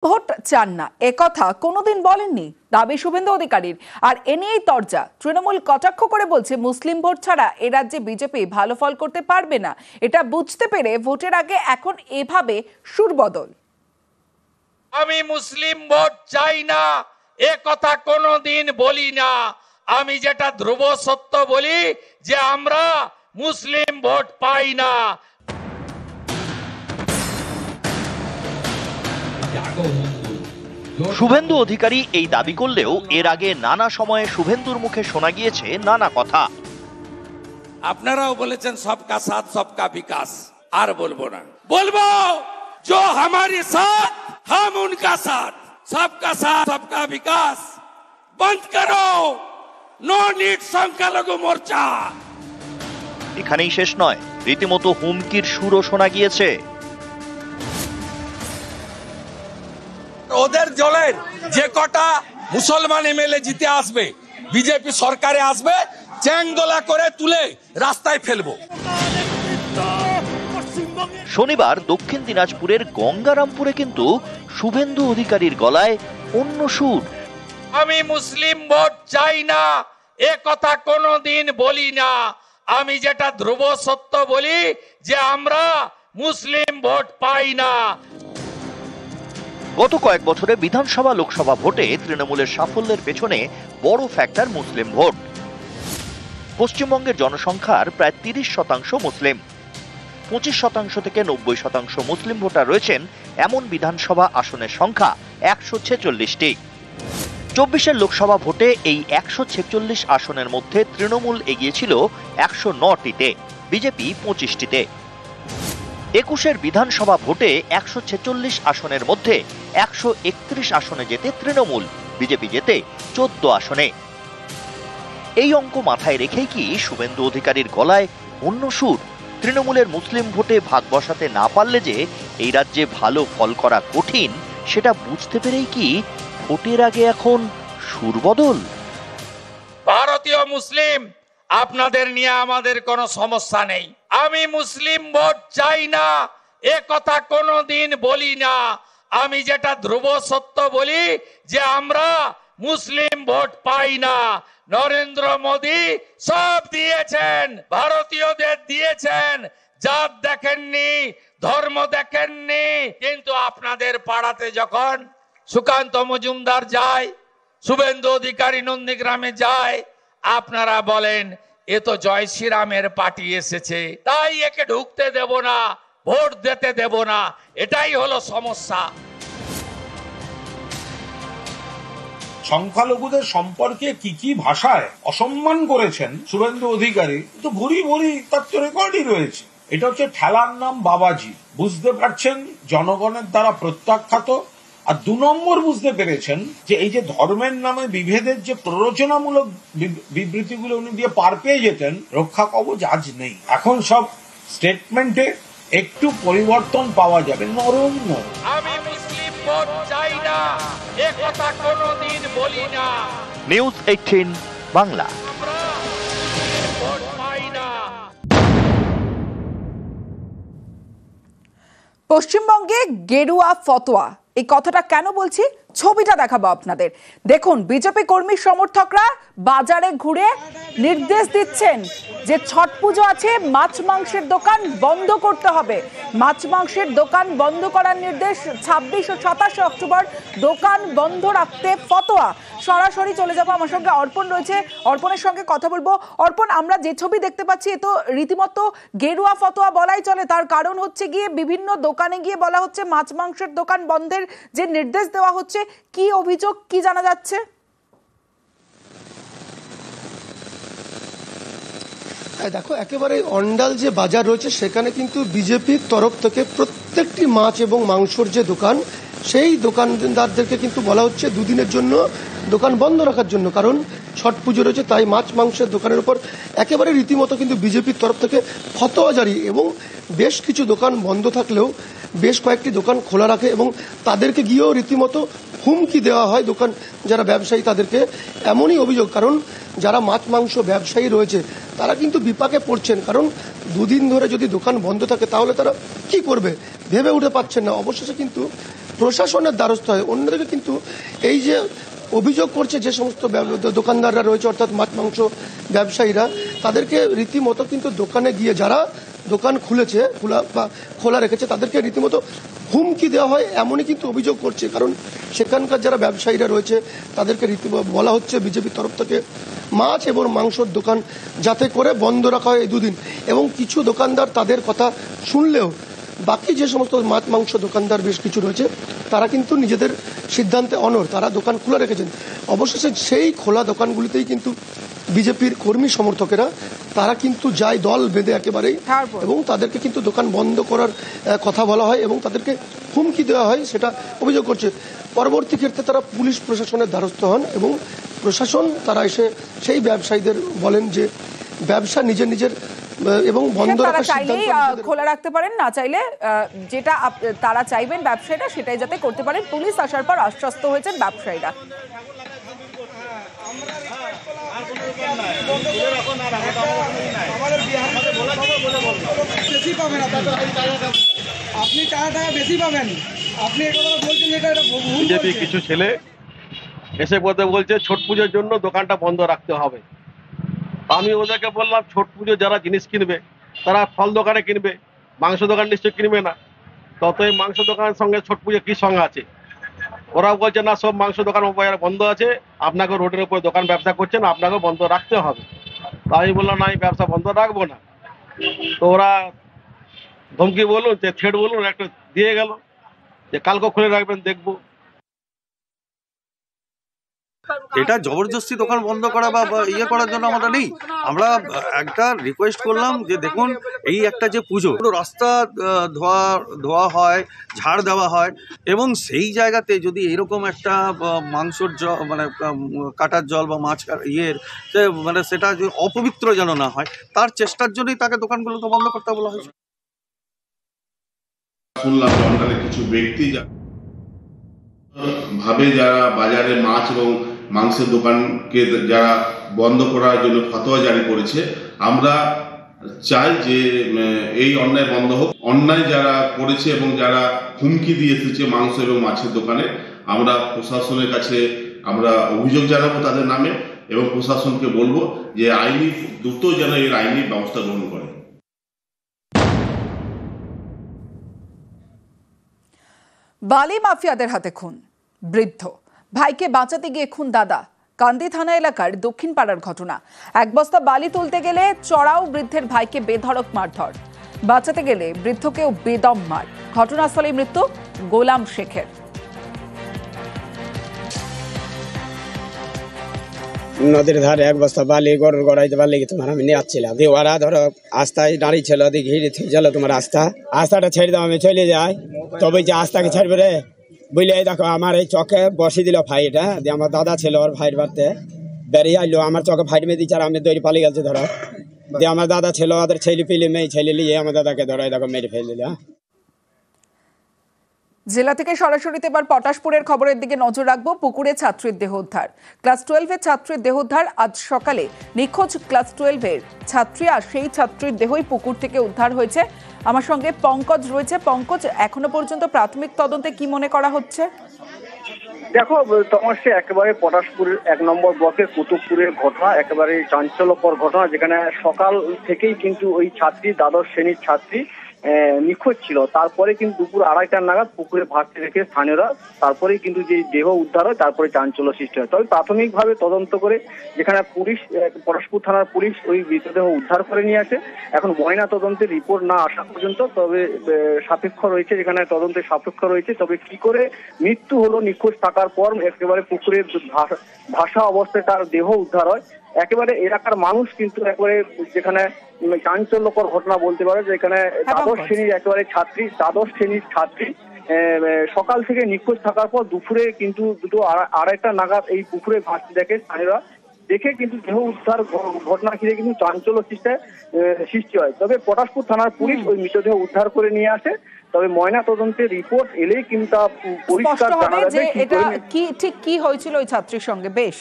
Vote চান না একথা কোনোদিন বলেননি, দাবি শুভেন্দু অধিকারীর। আর এ নিয়েই তরজা। তৃণমূল কটাক্ষ করে বলছে মুসলিম ভোট ছাড়া এ রাজ্যে বিজেপি ভালো ফল করতে পারবে না। এটা বুঝতে পেরে ভোটের আগে এখন এভাবে সুরবদল। আমি মুসলিম ভোট চাই না এ কথা কোনোদিন বলি না। আমি যেটা ধ্রুব সত্য বলি যে আমরা মুসলিম ভোট পাই না। শুভেন্দু অধিকারী এই দাবি করলেও এর আগে নানা সময়ে শুভেন্দুর মুখে শোনা গিয়েছে নানা কথা। আপনারাও বলেছেন সবকা সাথ সবকা বিকাশ, আর বলবো না, বলবো जो हमारे साथ हम उनका साथ, सबका साथ सबका विकास बंद करो, नो नीड সংখ্যালঘু মোর্চা। এখানেই শেষ নয়, রীতিমতো হুমকির সুরও শোনা গিয়েছে। ওদের দলের যে কটা মুসলমান এমএলএ জিতে আসবে, বিজেপি সরকারে আসবে, চ্যাংদোলা করে তুলে রাস্তায় ফেলবো। শনিবার দক্ষিণ দিনাজপুরের গঙ্গারামপুরে কিন্তু শুভেন্দু অধিকারীর গলায় অন্য সুর। আমি মুসলিম ভোট চাই না এ কথা কোনোদিন বলি না। আমি যেটা ধ্রুব সত্য বলি যে আমরা মুসলিম ভোট পাই না। গত কয়েক বছরে বিধানসভা লোকসভা ভোটে তৃণমূলের সাফল্যের পেছনে বড় ফ্যাক্টর মুসলিম ভোট। পশ্চিমবঙ্গের জনসংখ্যার প্রায় 30% মুসলিম। 25% থেকে 90% মুসলিম ভোটার রয়েছেন এমন বিধানসভা আসনের সংখ্যা 146টি। 24-এর লোকসভা ভোটে এই 146 আসনের মধ্যে তৃণমূল এগিয়েছিল 109টিতে, বিজেপি 25টিতে। 21-এর বিধানসভা ভোটে 146 আসনের মধ্যে 131 আসনে জেতে তৃণমূল, বিজেপি জেতে 14 আসনে। এই অঙ্ক মাথায় রেখেই কি শুভেন্দু অধিকারীর গলায় অন্য সুর? তৃণমূলের মুসলিম ভোটে ভাগ বসাতে না পারলে যে এই রাজ্যে ভালো ফল করা কঠিন, সেটা বুঝতে পেরেই কি ভোটের আগে এখন সুরবদল? ভারতীয় মুসলিম আপনাদের নিয়ে আমাদের কোনো সমস্যা নেই। আমি মুসলিম ভোট চাই না এ কথা কোনোদিন বলি না। আমি যেটা ধ্রুব সত্য বলি যে আমরা মুসলিম ভোট পাই না। নরেন্দ্র মোদী সব দিয়েছেন, ভারতীয়দের দিয়েছেন, জাত দেখেননি, ধর্ম দেখেননি। কিন্তু আপনাদের পাড়াতে যখন সুকান্ত মজুমদার যায়, শুভেন্দু অধিকারী নন্দীগ্রামে যায়, আপনারা বলেন এ তো জয় শ্রীরামের পার্টি এসেছে, তাই একে ঢুকতে দেব না, ভোট দিতে দেব না। এটাই হলো সমস্যা। সংখ্যালঘুদের সম্পর্কে কি কি ভাষায় অসম্মান করেছেন শুভেন্দু অধিকারী, তো ভুরি ভুরি তার তো রেকর্ডই রয়েছে। এটা হচ্ছে ঠেলার নাম বাবাজি। বুঝতে পারছেন জনগণের দ্বারা প্রত্যাখ্যাত। আর 2 নম্বর বুঝতে পেরেছেন যে এই যে ধর্মের নামে বিভেদের যে প্ররোচনামূলক বিবৃতিগুলো উনি দিয়ে পার পেয়ে যেতেন, রক্ষা কবচ আজ নেই। এখন সব স্টেটমেন্টে একটু পরিবর্তন পাওয়া যাবে, নরম নরম। আমি মুসলিম ভোট চাই না এ কথা কোনোদিন বলি না। নিউজ 18 বাংলা। ভোট পাই না। পশ্চিমবঙ্গে গেরুয়া ফতোয়া, এই কথাটা কেন বলছি ছবিটা দেখাবো আপনাদের। দেখুন, বিজেপি কর্মী সমর্থকরা বাজারে ঘুরে নির্দেশ দিচ্ছেন যে ছট পুজো আছে, মাছ মাংসের দোকান বন্ধ করতে হবে। মাছ মাংসের দোকান বন্ধ করার নির্দেশ। 26 ও 27 অক্টোবর দোকান বন্ধ রাখতে ফতোয়া। সরাসরি চলে যাবো, আমার সঙ্গে অর্পণ রয়েছে, অর্পণের সঙ্গে কথা বলবো। অর্পণ, আমরা যে ছবি দেখতে পাচ্ছি এ তো রীতিমতো গেরুয়া ফতোয়া বলাই চলে। তার কারণ হচ্ছে গিয়ে বিভিন্ন দোকানে গিয়ে বলা হচ্ছে মাছ মাংসের দোকান বন্ধের যে নির্দেশ দেওয়া হচ্ছে। কি অভিযোগ, কি জানা যাচ্ছে? দেখো, একেবারে অন্ডাল যে বাজার রয়েছে সেখানে কিন্তু বিজেপির তরফ থেকে প্রত্যেকটি মাছ এবং মাংসর যে দোকান, সেই দোকানদারদেরকে কিন্তু বলা হচ্ছে 2 দিনের জন্য দোকান বন্ধ রাখার জন্য। কারণ ছট পুজো রয়েছে, তাই মাছ মাংসের দোকানের উপর একেবারে রীতিমতো কিন্তু বিজেপির তরফ থেকে ফতোয়া জারি। এবং বেশ কিছু দোকান বন্ধ থাকলেও বেশ কয়েকটি দোকান খোলা রাখে এবং তাদেরকে গিয়েও রীতিমতো হুমকি দেওয়া হয় দোকান যারা ব্যবসায়ী তাদেরকে। এমনই অভিযোগ, কারণ যারা মাছ মাংস ব্যবসায়ী রয়েছে তারা কিন্তু বিপাকে পড়ছেন। কারণ 2 দিন ধরে যদি দোকান বন্ধ থাকে তাহলে তারা কি করবে ভেবে উঠে পাচ্ছেন না। অবশেষে কিন্তু প্রশাসনের দ্বারস্থ হয়। অন্যদিকে কিন্তু এই যে অভিযোগ করছে যে সমস্ত দোকানদাররা রয়েছে অর্থাৎ মাছ মাংস ব্যবসায়ীরা, তাদেরকে রীতিমতো কিন্তু দোকানে গিয়ে যারা দোকান খুলেছে খোলা রেখেছে তাদেরকে রীতিমতো হুমকি দেওয়া হয়, এমনই কিন্তু অভিযোগ করছে। কারণ সেখানকার যারা ব্যবসায়ীরা রয়েছে তাদেরকে বলা হচ্ছে বিজেপির তরফ থেকে মাছ এবং মাংসর দোকান যাতে করে বন্ধ রাখা হয় এই দুদিন। এবং কিছু দোকানদার তাদের কথা শুনলেও বাকি যে সমস্ত মাছ মাংস দোকানদার বেশ কিছু রয়েছে তারা কিন্তু নিজেদের সিদ্ধান্তে অনড়, তারা দোকান খোলা রেখেছেন। অবশেষে সেই খোলা দোকানগুলিতেই কিন্তু বিজেপির কর্মী সমর্থকেরা তারা কিন্তু যায় দল বেঁধে একেবারেই, এবং তাদেরকে কিন্তু দোকান বন্ধ করার কথা বলা হয় এবং তাদেরকে হুমকি দেওয়া হয়, সেটা অভিযোগ করছে। পরবর্তী ক্ষেত্রে তারা পুলিশ প্রশাসনের দ্বারস্থ হন এবং প্রশাসন তারা এসে সেই ব্যবসায়ীদের বলেন যে ব্যবসা নিজের এবং বন্ধ রাখার সিদ্ধান্ত খোলা রাখতে পারেন, না চাইলে যেটা তারা চাইবেন ব্যবসায়ীরা সেটাই যাতে করতে পারেন। পুলিশ আসার পর আশ্বস্ত হয়েছেন ব্যবসায়ীরা। আপনি টাকা বেশি পাবেন, আপনি বলছেন বিজেপি কিছু ছেলে এসে বলছে ছট পুজোর জন্য দোকানটা বন্ধ রাখতে হবে। আমি ওদেরকে বললাম ছট পুজো যারা জিনিস কিনবে তারা ফল দোকানে কিনবে, মাংস দোকান নিশ্চয় কিনবে না। তত এই মাংস দোকানের সঙ্গে ছট পুজো কি সঙ্গে আছে? ওরা বলছে না সব মাংস দোকান বন্ধ আছে, আপনাকে রোডের উপরে দোকান ব্যবসা করছেন, আপনাকে বন্ধ রাখতে হবে। তা আমি বললাম না, আমি ব্যবসা বন্ধ রাখবো না। তো ওরা ধমকি বলুন যে থ্রেট বলুন একটা দিয়ে গেল যে কালকে খুলে রাখবেন দেখবো। এটা জবরদস্তি দোকান বন্ধ করা বা ইয়ে করার জন্য আমরা নেই। আমরা একটা রিকোয়েস্ট করলাম যে দেখুন এই একটা যে পুজো, রাস্তা ধোয়া হয়, ঝাড় দেওয়া হয়, এবং সেই জায়গাতে যদি এরকম একটা মাংসর মানে কাটার জল বা মাছ মানে সেটা অপবিত্র যেন না হয়, তার চেষ্টার জন্যই তাকে দোকানগুলোকে বন্ধ করতে বলা হয়েছে। শুনলাম অন্যান্য কিছু ব্যক্তি ভাবে যারা বাজারে মাছ এবং মাংসের দোকানকে যারা বন্ধ করার জন্য ফতোয়া জারি করেছে, আমরা চাই যে এই অন্যায় বন্ধ হোক। অন্যায় যারা করেছে এবং যারা হুমকি দিয়ে এসেছে মাংস এবং মাছের দোকানে, আমরা প্রশাসনের কাছে আমরা অভিযোগ জানাবো তাদের নামে এবং প্রশাসনকে বলবো যে আইনি দ্রুত যেন এর আইনি ব্যবস্থা গ্রহণ করে। বালি মাফিয়াদের হাতে খুন বৃদ্ধ, ভাইকে বাঁচাতে গিয়ে খুন দাদা। কান্দি থানা এলাকার দক্ষিণ পাড়ার ঘটনা। এক বস্তা বালি তুলতে গেলে চড়াও বৃদ্ধের ভাইকে বেধড়ক মারধর, বাঁচাতে গেলে বৃদ্ধকেও বেদম মার। ঘটনাস্থলেই মৃত্যু গোলাম শেখের। নদীর ধারে এক বস্তা বালি গরুর গড়াইতে পারলে তোমার আমি নিয়ে আসছিলাম, দিয়ে ওরা ধরো আস্তায় দাঁড়িয়ে ছিল, দিয়ে ঘিরে ছিল তোমার আস্তাটা ছেড়ে দাও, আমি চলে যাই। তবে যে আস্তাকে ছাড়বে রে বুঝলে, দেখো আমার এই চকে বসে দিল ফাইট। হ্যাঁ, দিয়ে আমার দাদা ছিল ওর ফাইট বাড়তে বেরিয়ে আইলো, আমার চকে ফাইট মেয়ে দিচ্ছে আর আমি দৌড়ি পালিয়ে গেছে ধরো। দিয়ে আমার দাদা ছিল ওদের ছেলে পিলে মেয়ে ছেলে নিয়ে আমার দাদাকে ধরো দেখো মেরে ফেলে দিল। জেলা থেকে সরাসরিতে এবার পটাশপুরের খবরের দিকে নজর রাখবো। পুকুরে ছাত্রীর দেহ উদ্ধার। ক্লাস 12-এর ছাত্রীর দেহ উদ্ধার। আজ সকালে নিখোঁজ ক্লাস 12-এর ছাত্রী, আর সেই ছাত্রীর দেহই পুকুর থেকে উদ্ধার হয়েছে। আমার সঙ্গে পঙ্কজ রয়েছে। পঙ্কজ, এখনো পর্যন্ত প্রাথমিক তদন্তে কি মনে করা হচ্ছে? দেখো তমস্যা একেবারে পটাশপুরের 1 নম্বর ব্লকের কুতুবপুরের ঘটনা, একেবারে চাঞ্চল্যকর ঘটনা, যেখানে সকাল থেকেই কিন্তু ওই ছাত্রী, দ্বাদশ শ্রেণীর ছাত্রী নিখোঁজ ছিল। তারপরে কিন্তু দুপুর 2:30 নাগাদ পুকুরে ভাসতে রেখে স্থানীয়রা তারপরে কিন্তু যে দেহ উদ্ধার হয়, তারপরে চাঞ্চল্য সৃষ্টি হয়। তবে প্রাথমিকভাবে তদন্ত করে যেখানে পুলিশ, পটাশপুর থানার পুলিশ ওই মৃতদেহ উদ্ধার করে নিয়ে আসে। এখন ময়না তদন্তের রিপোর্ট না আসা পর্যন্ত তবে সাপেক্ষ রয়েছে, যেখানে তদন্তের সাপেক্ষ রয়েছে। তবে কি করে মৃত্যু হলো নিখোঁজ থাকার পর একেবারে পুকুরের ভাসা অবস্থায় তার দেহ উদ্ধার হয়, একেবারে এলাকার মানুষ কিন্তু একেবারে যেখানে চাঞ্চল্যকর ঘটনা বলতে পারে, যেখানে দ্বাদশ শ্রেণীর ছাত্রী সকাল থেকে নিখোঁজ থাকার পর দুপুরে কিন্তু 2:30 নাগাদ এই পুকুরে ভাসতে দেখে স্থানীয়রা, দেখে কিন্তু দেহ উদ্ধার ঘটনা ঘিরে কিন্তু চাঞ্চল্য সৃষ্টি হয়। তবে পটাশপুর থানার পুলিশ ওই মৃতদেহ উদ্ধার করে নিয়ে আসে। তবে ময়না তদন্তের রিপোর্ট এলেই কিন্তু পরিষ্কার জানা যাবে এটা কি ঠিক কি হয়েছিল ওই ছাত্রীর সঙ্গে। বেশ।